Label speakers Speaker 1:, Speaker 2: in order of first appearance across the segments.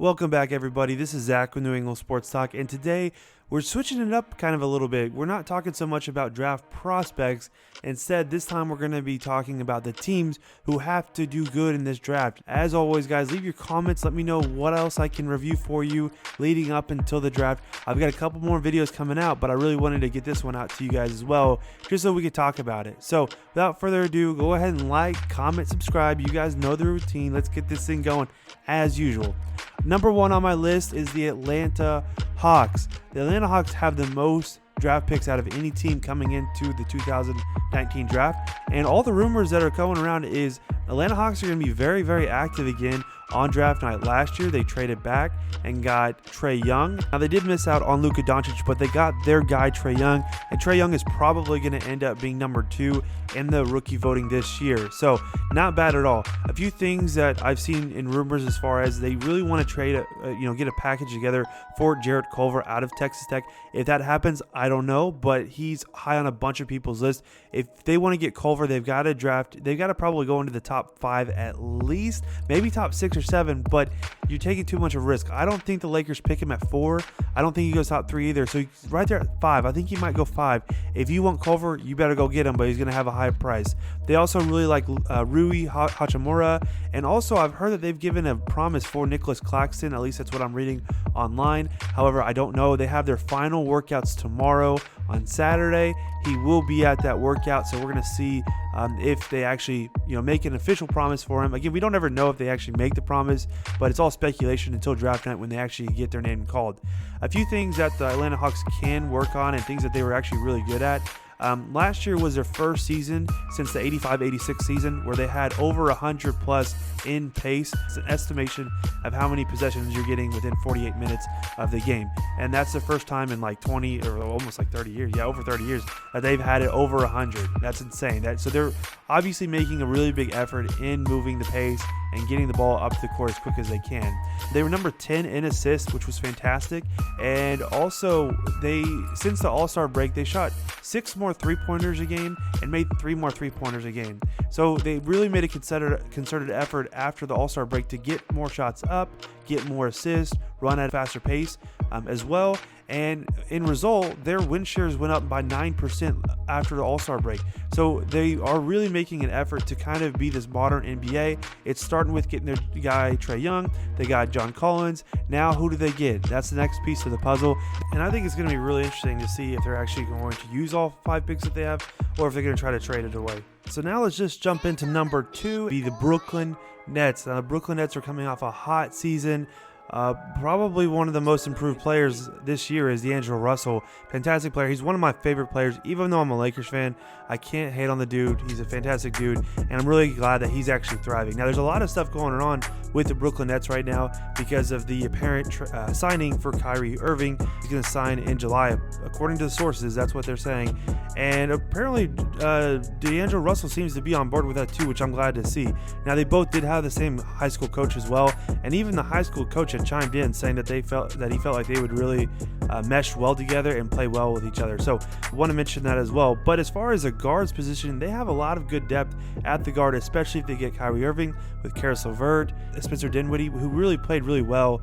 Speaker 1: Welcome back, everybody. This is Zach with New England Sports Talk, and today we're switching it up kind of a little bit. We're not talking so much about draft prospects. Instead, this time we're going to be talking about the teams who have to do good in this draft. As always, guys, leave your comments. Let me know what else I can review for you leading up until the draft. I've got a couple more videos coming out, but I really wanted to get this one out to you guys as well, just so we could talk about it. So without further ado, go ahead and like, comment, subscribe. You guys know the routine. Let's get this thing going as usual. Number one on my list is the Atlanta Hawks. The Atlanta Hawks have the most draft picks out of any team coming into the 2019 draft. And all the rumors that are going around is Atlanta Hawks are going to be very, very active again on draft night. Last year, they traded back and got Trae Young. Now, they did miss out on Luka Doncic, but they got their guy, Trae Young. And Trae Young is probably going to end up being number 2 in the rookie voting this year. So, not bad at all. A few things that I've seen in rumors as far as they really want to trade, get a package together for Jarrett Culver out of Texas Tech. If that happens, I don't know, but he's high on a bunch of people's list. If they want to get Culver, they've got to draft. They've got to probably go into the top 5 at least, maybe top 6 or 7, but you're taking too much of a risk. I don't think the Lakers pick him at 4. I don't think he goes top 3 either. So he's right there at 5. I think he might go 5. If you want Culver, you better go get him, but he's going to have a high price. They also really like Rui Hachimura, and also I've heard that they've given a promise for Nicholas Claxton. At least that's what I'm reading online. However, I don't know. They have their final workouts tomorrow on Saturday. He will be at that workout, so we're going to see if they actually make an official promise for him. Again, we don't ever know if they actually make the promise, but it's all speculation until draft night when they actually get their name called. A few things that the Atlanta Hawks can work on and things that they were actually really good at. Last year was their first season since the 85-86 season where they had over 100 plus in pace. It's an estimation of how many possessions you're getting within 48 minutes of the game. And that's the first time in like 20 or almost like 30 years, over 30 years, that they've had it over 100. That's insane. So they're obviously making a really big effort in moving the pace and getting the ball up the court as quick as they can. They were number 10 in assists, which was fantastic. And also, since the All-Star break, they shot 6 more three-pointers a game and made 3 more three-pointers a game. So they really made a concerted effort after the All-Star break to get more shots up, get more assists, run at a faster pace as well. And in result, their win shares went up by 9% after the All-Star break. So they are really making an effort to kind of be this modern NBA. It's starting with getting their guy Trae Young. They got John Collins. Now who do they get? That's the next piece of the puzzle. And I think it's going to be really interesting to see if they're actually going to use all 5 picks that they have or if they're going to try to trade it away. So now let's just jump into number 2, be the Brooklyn Nets. Now the Brooklyn Nets are coming off a hot season. Probably one of the most improved players this year is D'Angelo Russell. Fantastic player. He's one of my favorite players. Even though I'm a Lakers fan, I can't hate on the dude. He's a fantastic dude, and I'm really glad that he's actually thriving. Now, there's a lot of stuff going on with the Brooklyn Nets right now because of the apparent signing for Kyrie Irving. He's going to sign in July. According to the sources, that's what they're saying. And apparently, D'Angelo Russell seems to be on board with that too, which I'm glad to see. Now, they both did have the same high school coach as well, and even the high school coach had chimed in saying that he felt like they would really mesh well together and play well with each other. So I want to mention that as well. But as far as the guards position, they have a lot of good depth at the guard, especially if they get Kyrie Irving with Karis LeVert, Spencer Dinwiddie, who really played really well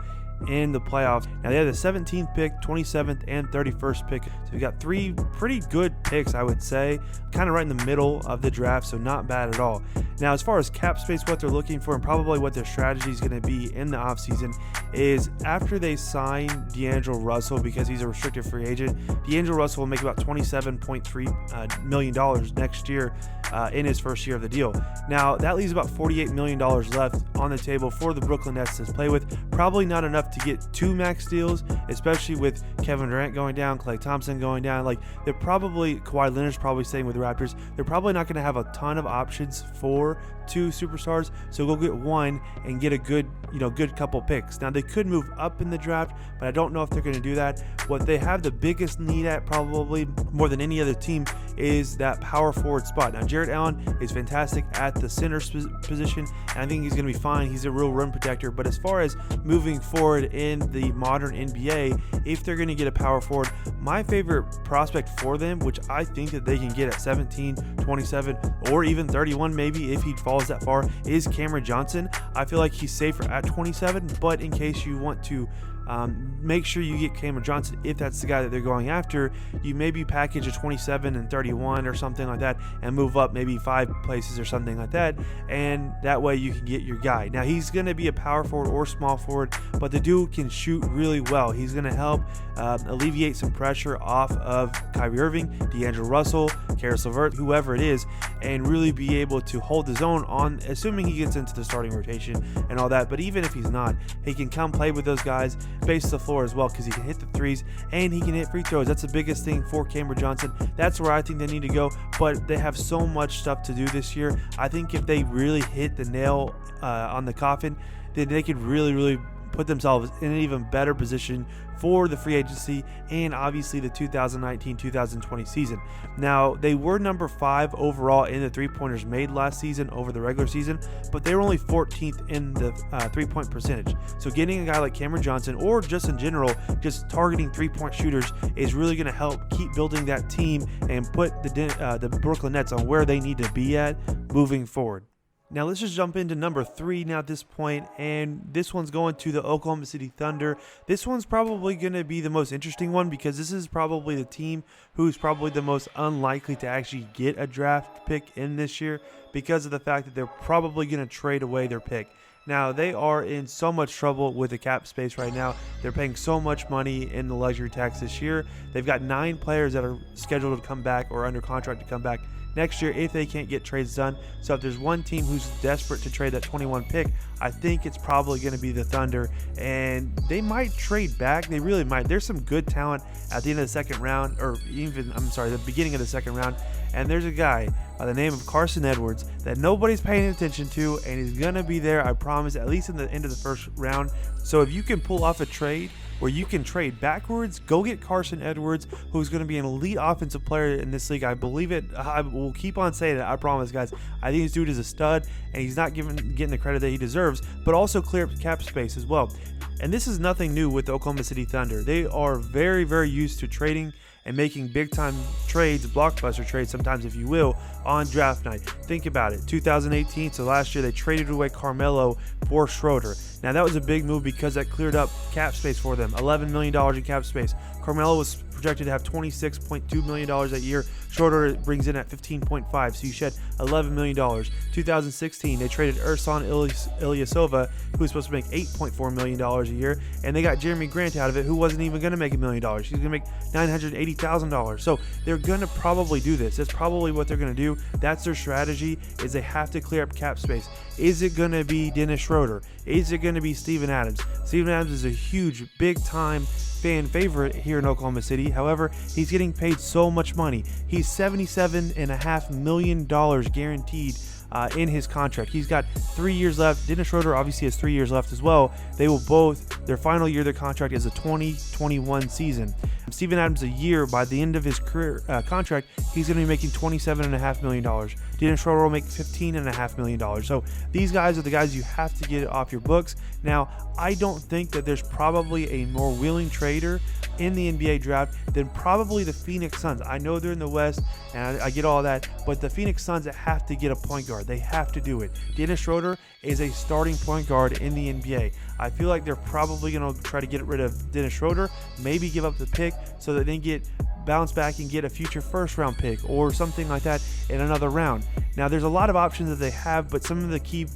Speaker 1: in the playoffs. Now they have the 17th pick, 27th, and 31st pick. So we got 3 pretty good picks, I would say, kind of right in the middle of the draft, so not bad at all. Now, as far as cap space, what they're looking for and probably what their strategy is going to be in the offseason is after they sign D'Angelo Russell, because he's a restricted free agent, D'Angelo Russell will make about $27.3 million next year in his first year of the deal. Now, that leaves about $48 million left on the table for the Brooklyn Nets to play with. Probably not enough to get 2 max deals, especially with Kevin Durant going down, Klay Thompson going down. Kawhi Leonard's probably staying with the Raptors. They're probably not going to have a ton of options for 2 superstars, so go get 1 and get a good couple picks. Now, they could move up in the draft, but I don't know if they're going to do that. What they have the biggest need at, probably more than any other team, is that power forward spot. Now, Jarrett Allen is fantastic at the center position, and I think he's going to be fine. He's a real rim protector. But as far as moving forward in the modern NBA, if they're going to get a power forward, my favorite prospect for them, which I think that they can get at 17, 27, or even 31 maybe if he falls that far, is Cameron Johnson. I feel like he's safer at 27, but in case you want to make sure you get Cameron Johnson, if that's the guy that they're going after, you maybe package a 27 and 31 or something like that and move up maybe 5 places or something like that, and that way you can get your guy. Now he's going to be a power forward or small forward, but the dude can shoot really well. He's going to help alleviate some pressure off of Kyrie Irving, D'Angelo Russell, Karis LeVert, whoever it is, and really be able to hold his own on, assuming he gets into the starting rotation and all that. But even if he's not, he can come play with those guys, base the floor as well, because he can hit the threes and he can hit free throws. That's the biggest thing for Cameron Johnson. That's where I think they need to go, but they have so much stuff to do this year. I think if they really hit the nail on the coffin, then they could really put themselves in an even better position for the free agency and obviously the 2019-2020 season. Now, they were number 5 overall in the three-pointers made last season over the regular season, but they were only 14th in the three-point percentage. So getting a guy like Cameron Johnson, or just in general, just targeting three-point shooters, is really going to help keep building that team and put the Brooklyn Nets on where they need to be at moving forward. Now let's just jump into number 3 now at this point, and this one's going to the Oklahoma City Thunder. This one's probably going to be the most interesting one because this is probably the team who's probably the most unlikely to actually get a draft pick in this year because of the fact that they're probably going to trade away their pick. Now, they are in so much trouble with the cap space right now. They're paying so much money in the luxury tax this year. They've got 9 players that are scheduled to come back or under contract to come back next year if they can't get trades done. So if there's one team who's desperate to trade that 21 pick, I think it's probably going to be the Thunder, and they might trade back. They really might. There's some good talent at the end of the second round, or even, the beginning of the second round, and there's a guy by the name of Carson Edwards that nobody's paying attention to, and he's going to be there, I promise, at least in the end of the first round. So if you can pull off a trade where you can trade backwards, go get Carson Edwards, who's going to be an elite offensive player in this league. I believe it. I will keep on saying it. I promise, guys. I think this dude is a stud, and he's not getting the credit that he deserves, but also clear up cap space as well. And this is nothing new with the Oklahoma City Thunder. They are very, very used to trading and making big-time trades, blockbuster trades sometimes, if you will, on draft night. Think about it. 2018, so last year, they traded away Carmelo for Schroeder. Now, that was a big move because that cleared up cap space for them, $11 million in cap space. Carmelo was projected to have $26.2 million that year. Schroeder brings in at $15.5, so you shed $11 million. 2016, they traded Ersan Ilyasova, who was supposed to make $8.4 million a year, and they got Jeremy Grant out of it, who wasn't even going to make $1 million. He's going to make $980,000. So they're going to probably do this. That's probably what they're going to do. That's their strategy, is they have to clear up cap space. Is it going to be Dennis Schroeder? Is it going to be Steven Adams? Steven Adams is a huge, big-time fan favorite here in Oklahoma City. However, he's getting paid so much money. He's $77.5 million guaranteed in his contract. He's got 3 years left. Dennis Schroeder obviously has 3 years left as well. They will both, their final year of their contract is a 2021 season. Steven Adams, a year, by the end of his career contract, he's going to be making $27.5 million. Dennis Schroeder will make $15.5 million. So these guys are the guys you have to get off your books. Now, I don't think that there's probably a more willing trader in the NBA draft than probably the Phoenix Suns. I know they're in the West, and I get all that, but the Phoenix Suns have to get a point guard. They have to do it. Dennis Schroeder is a starting point guard in the NBA. I feel like they're probably going to try to get rid of Dennis Schroeder, maybe give up the pick so that they get bounce back and get a future first round pick or something like that in another round. Now, there's a lot of options that they have, but some of the key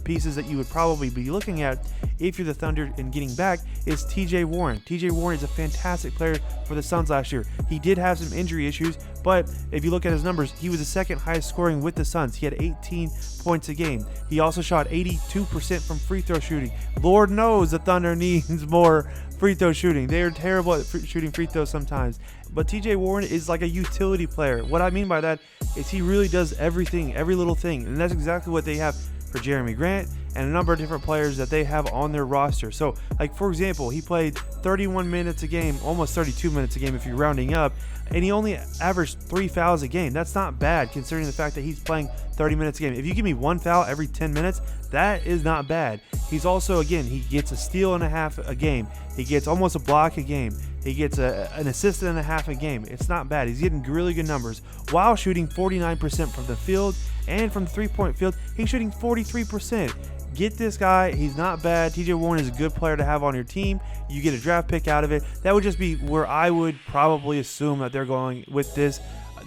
Speaker 1: pieces that you would probably be looking at if you're the Thunder and getting back is TJ Warren. TJ Warren is a fantastic player for the Suns last year. He did have some injury issues, but if you look at his numbers, he was the second highest scoring with the Suns. He had 18 points a game. He also shot 82% from free throw shooting. Lord knows the Thunder needs more free throw shooting. They are terrible at shooting free throws sometimes. But TJ Warren is like a utility player. What I mean by that is he really does everything, every little thing. And that's exactly what they have for Jeremy Grant and a number of different players that they have on their roster. So, like for example, he played 31 minutes a game, almost 32 minutes a game if you're rounding up, and he only averaged 3 fouls a game. That's not bad considering the fact that he's playing 30 minutes a game. If you give me 1 foul every 10 minutes, that is not bad. He's also, again, he gets a steal and a half a game. He gets almost a block a game. He gets an assist and a half a game. It's not bad. He's getting really good numbers while shooting 49% from the field, and from the three-point field, he's shooting 43%. Get this guy. He's not bad. TJ Warren is a good player to have on your team. You get a draft pick out of it. That would just be where I would probably assume that they're going with this.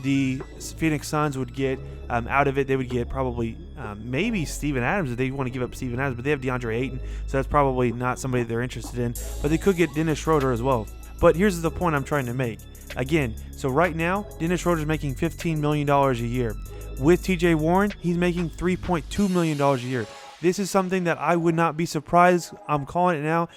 Speaker 1: The Phoenix Suns would get out of it. They would get probably maybe Steven Adams if they want to give up Steven Adams, but they have DeAndre Ayton, so that's probably not somebody they're interested in. But they could get Dennis Schroeder as well. But here's the point I'm trying to make. Again, so right now, Dennis Schroeder is making $15 million a year. With TJ Warren, he's making $3.2 million a year. This is something that I would not be surprised. I'm calling it now.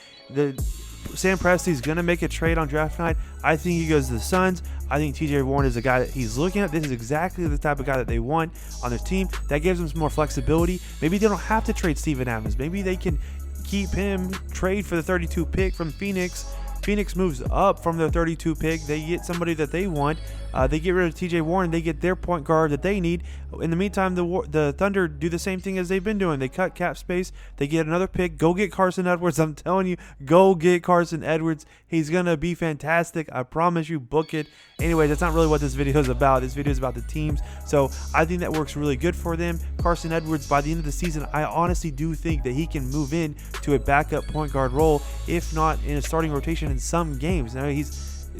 Speaker 1: Sam Presti's going to make a trade on draft night. I think he goes to the Suns. I think TJ Warren is a guy that he's looking at. This is exactly the type of guy that they want on their team. That gives them some more flexibility. Maybe they don't have to trade Steven Adams. Maybe they can keep him, trade for the 32 pick from Phoenix. Phoenix moves up from their 32 pick. They get somebody that they want. They get rid of TJ Warren. They get their point guard that they need. In the meantime, the Thunder do the same thing as they've been doing. They cut cap space. They get another pick. Go get Carson Edwards. I'm telling you, go get Carson Edwards. He's going to be fantastic. I promise you, book it. Anyway, that's not really what this video is about. This video is about the teams. So I think that works really good for them. Carson Edwards, by the end of the season, I honestly do think that he can move in to a backup point guard role, if not in a starting rotation in some games. Now,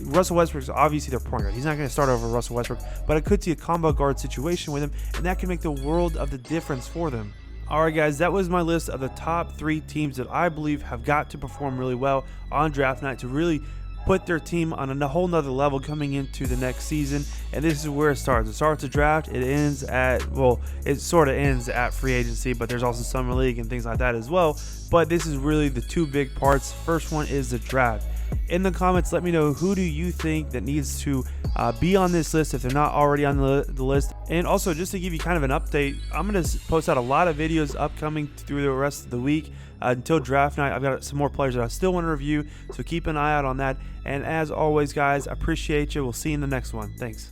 Speaker 1: Russell Westbrook's obviously their point guard. He's not going to start over Russell Westbrook, but I could see a combo guard situation with him, and that can make the world of the difference for them. Alright guys, that was my list of the top 3 teams that I believe have got to perform really well on draft night to really put their team on a whole nother level coming into the next season. And this is where it starts. It starts at draft. It ends at, well, it sort of ends at free agency, but there's also summer league and things like that as well. But this is really the 2 big parts. First one is the draft. In the comments, let me know, who do you think that needs to be on this list if they're not already on the list. And also, just to give you kind of an update, I'm going to post out a lot of videos upcoming through the rest of the week until draft night. I've got some more players that I still want to review, so keep an eye out on that. And as always, guys, I appreciate you. We'll see you in the next one. Thanks.